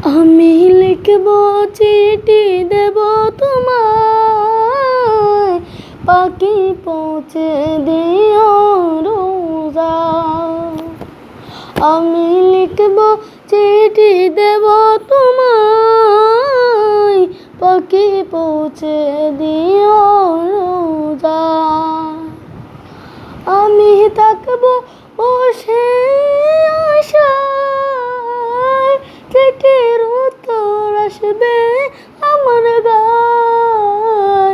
আমি লিখব চিঠি দেব তোমায়, পাখি পৌঁছে দিও রোজা। আমি লিখব চিঠি দেব তোমায়, পাখি পৌঁছে দিও রোজা। আমি থাকব বসে আশায়, চিঠির উত্তর আসবে আমার গায়।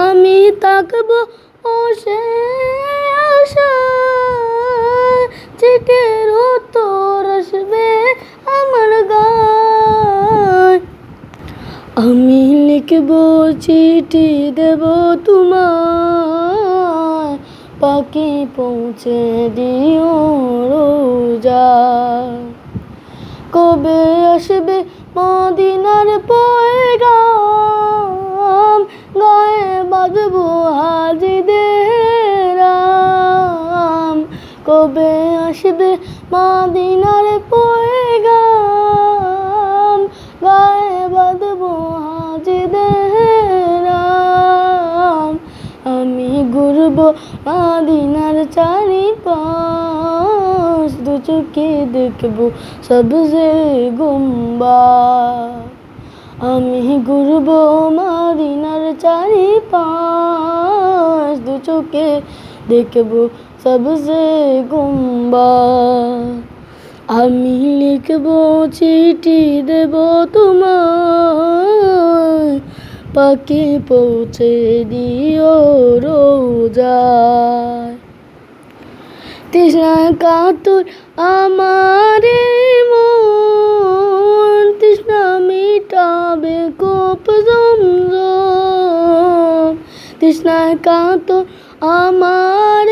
আমি থাকব বসে আশায়, চিঠির উত্তর আসবে আমার গায়। আমি লিখব চিঠি দেব তোমায়, পাখি পৌঁছে দিও রোজা। কবে আসবে মদিনার পয়গাম, গায়ে বাঁধবো হাজিদের আম। কবে আসবে মদিনার পয়গাম, গায়ে বাঁধবো হাজিদের আম। আমি ঘুরবো মদিনার চারিপাশ, দু চোখে দেখবো সবজে গুম্বাদ। আমি ঘুরবো মদিনার চারিপাশ, দু চোখে দেখবো সবজে গুম্বাদ। আমি লিখবো চিঠি দেব তোমায়, পাখি পৌঁছে দিও রোজায়। তৃষ্ণায় কাতর আমার মন, তৃষ্ণা মিটাবে কোপ জমজম। তৃষ্ণায় কাতর আমার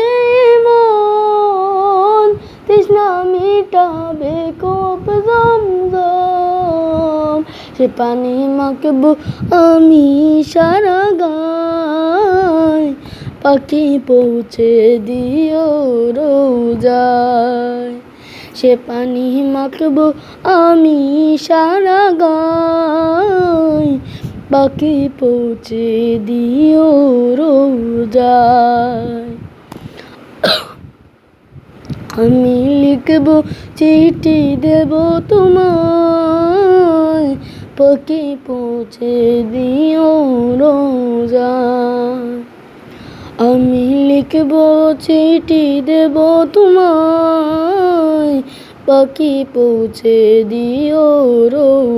মন, তৃষ্ণা মিটাবে কোপ জমজম। সে পানি মাখবো আমি সারা গায়, পাখি পৌঁছে দিও রোজায়। সে পানি মাখবো আমি সারা গায়, পাখি পৌঁছে দিও রোজায়। আমি লিখব চিঠি দেব তোমায়, পাখি পৌঁছে দিও রোজায়। আমি লিখব চিঠি দেব তোমায়, পাখি পৌঁছে দিও রোজায়।